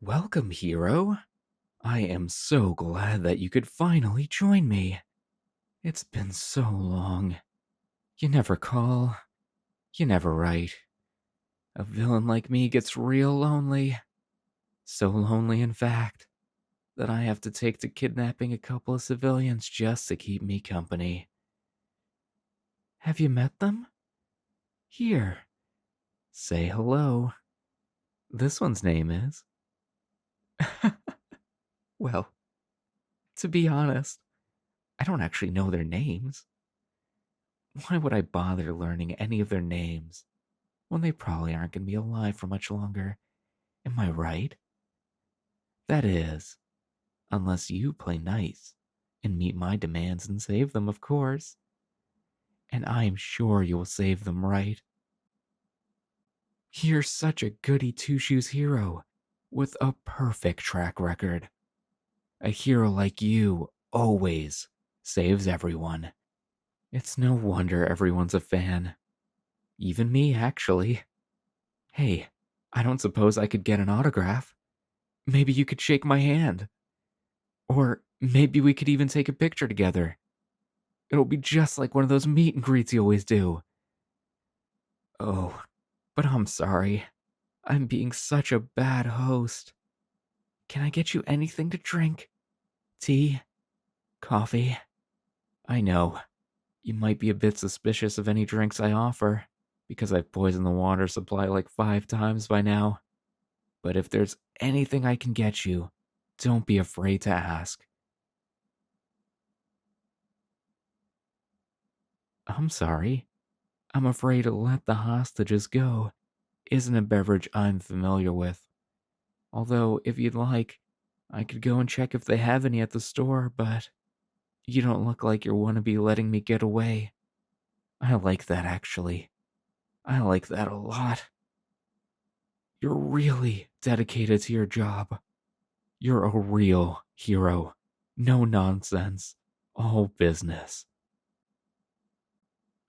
Welcome, hero. I am so glad that you could finally join me. It's been so long. You never call, you never write. A villain like me gets real lonely. So lonely, in fact, that I have to take to kidnapping a couple of civilians just to keep me company. Have you met them? Here, say hello. This one's name is. Well, to be honest, I don't actually know their names. Why would I bother learning any of their names when they probably aren't going to be alive for much longer? Am I right? That is, unless you play nice and meet my demands and save them, of course. And I am sure you will save them, right? You're such a goody two-shoes hero with a perfect track record. A hero like you always saves everyone. It's no wonder everyone's a fan. Even me, actually. Hey, I don't suppose I could get an autograph. Maybe you could shake my hand. Or maybe we could even take a picture together. It'll be just like one of those meet and greets you always do. Oh, but I'm sorry. I'm being such a bad host. Can I get you anything to drink? Tea? Coffee? I know, you might be a bit suspicious of any drinks I offer, because I've poisoned the water supply like 5 times by now. But if there's anything I can get you, don't be afraid to ask. I'm sorry. I'm afraid to let the hostages go isn't a beverage I'm familiar with. Although, if you'd like, I could go and check if they have any at the store, but you don't look like you want to be letting me get away. I like that, actually. I like that a lot. You're really dedicated to your job. You're a real hero. No nonsense. All business.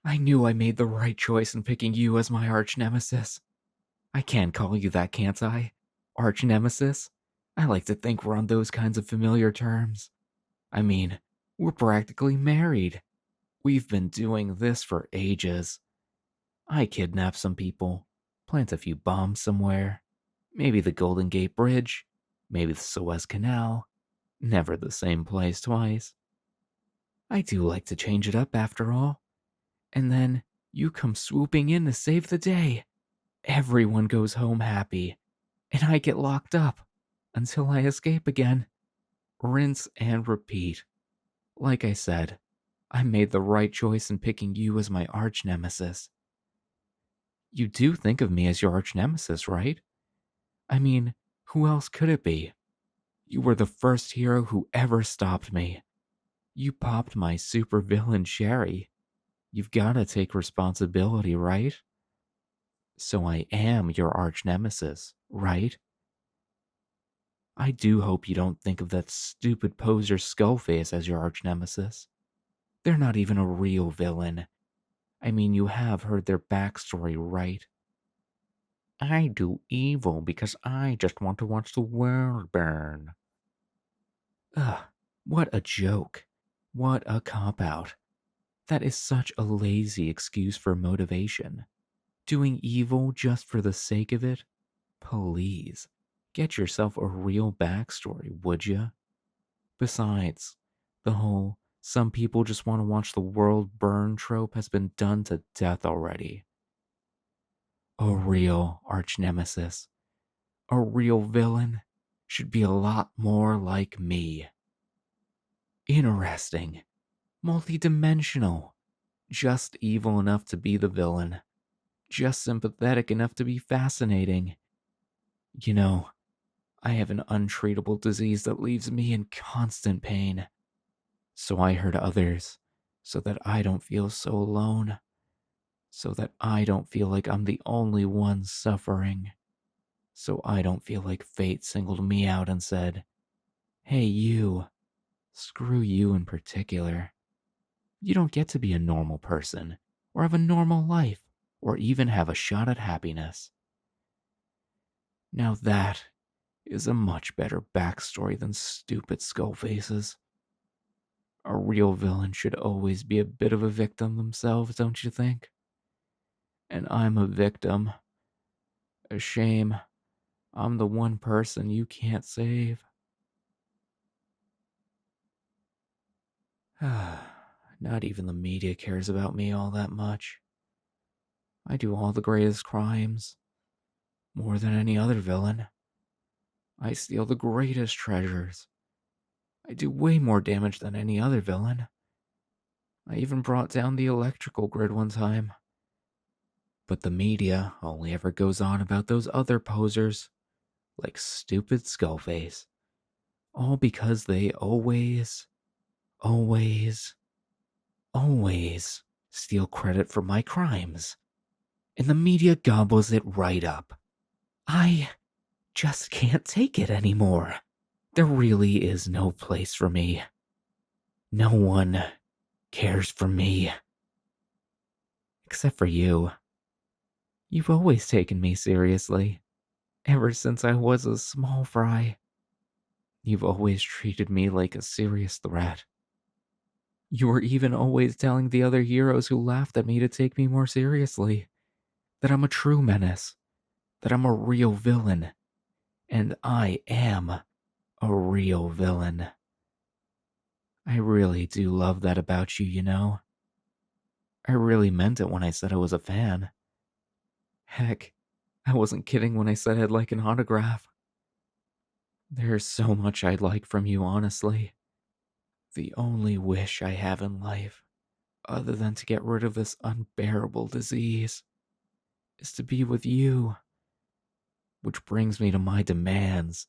I knew I made the right choice in picking you as my arch-nemesis. I can call you that, can't I? Arch-nemesis? I like to think we're on those kinds of familiar terms. I mean, we're practically married. We've been doing this for ages. I kidnap some people, plant a few bombs somewhere. Maybe the Golden Gate Bridge, maybe the Suez Canal. Never the same place twice. I do like to change it up after all. And then you come swooping in to save the day. Everyone goes home happy, and I get locked up until I escape again. Rinse and repeat. Like I said, I made the right choice in picking you as my arch nemesis. You do think of me as your arch nemesis, right? I mean, who else could it be? You were the first hero who ever stopped me. You popped my supervillain cherry. You've gotta take responsibility, right? So I am your arch nemesis, right? I do hope you don't think of that stupid poser Skullface as your arch nemesis. They're not even a real villain. I mean, you have heard their backstory, right? I do evil because I just want to watch the world burn. Ugh, what a joke. What a cop out. That is such a lazy excuse for motivation. Doing evil just for the sake of it? Please, get yourself a real backstory, would ya? Besides, the whole some people just want to watch the world burn trope has been done to death already. A real arch nemesis, a real villain, should be a lot more like me. Interesting, multidimensional, just evil enough to be the villain, just sympathetic enough to be fascinating. You know, I have an untreatable disease that leaves me in constant pain. So I hurt others, so that I don't feel so alone, so that I don't feel like I'm the only one suffering, so I don't feel like fate singled me out and said, hey, you, screw you in particular. You don't get to be a normal person, or have a normal life, or even have a shot at happiness. Now that is a much better backstory than stupid skull faces. A real villain should always be a bit of a victim themselves, don't you think? And I'm a victim. A shame. I'm the one person you can't save. Not even the media cares about me all that much. I do all the greatest crimes, more than any other villain. I steal the greatest treasures. I do way more damage than any other villain. I even brought down the electrical grid one time. But the media only ever goes on about those other posers, like stupid Skullface. All because they always, always steal credit for my crimes. And the media gobbles it right up. I just can't take it anymore. There really is no place for me. No one cares for me. Except for you. You've always taken me seriously. Ever since I was a small fry. You've always treated me like a serious threat. You were even always telling the other heroes who laughed at me to take me more seriously. That I'm a true menace. That I'm a real villain. And I am a real villain. I really do love that about you, you know. I really meant it when I said I was a fan. Heck, I wasn't kidding when I said I'd like an autograph. There's so much I'd like from you, honestly. The only wish I have in life, other than to get rid of this unbearable disease, is to be with you. Which brings me to my demands.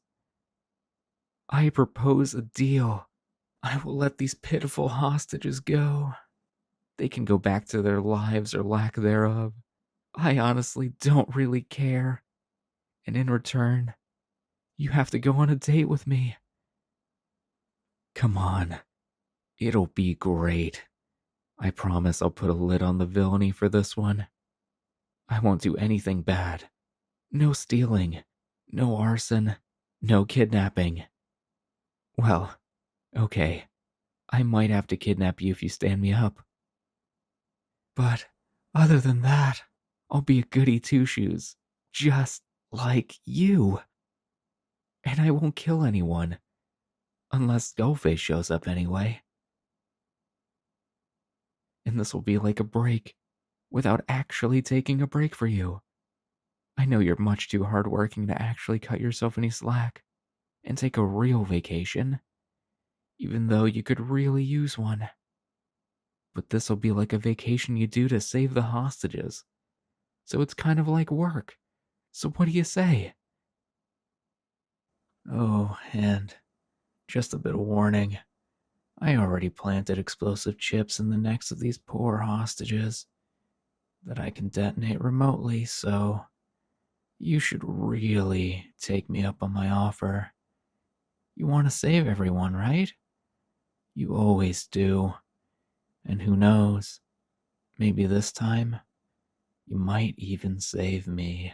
I propose a deal. I will let these pitiful hostages go. They can go back to their lives or lack thereof. I honestly don't really care. And in return, you have to go on a date with me. Come on. It'll be great. I promise I'll put a lid on the villainy for this one. I won't do anything bad. No stealing. No arson. No kidnapping. Well, okay. I might have to kidnap you if you stand me up. But other than that, I'll be a goody two-shoes. Just like you. And I won't kill anyone. Unless Skullface shows up anyway. And this will be like a break, without actually taking a break for you. I know you're much too hardworking to actually cut yourself any slack and take a real vacation, even though you could really use one. But this'll be like a vacation you do to save the hostages. So it's kind of like work. So what do you say? Oh, and just a bit of warning. I already planted explosive chips in the necks of these poor hostages that I can detonate remotely, so you should really take me up on my offer. You want to save everyone, right? You always do. And who knows, maybe this time, you might even save me.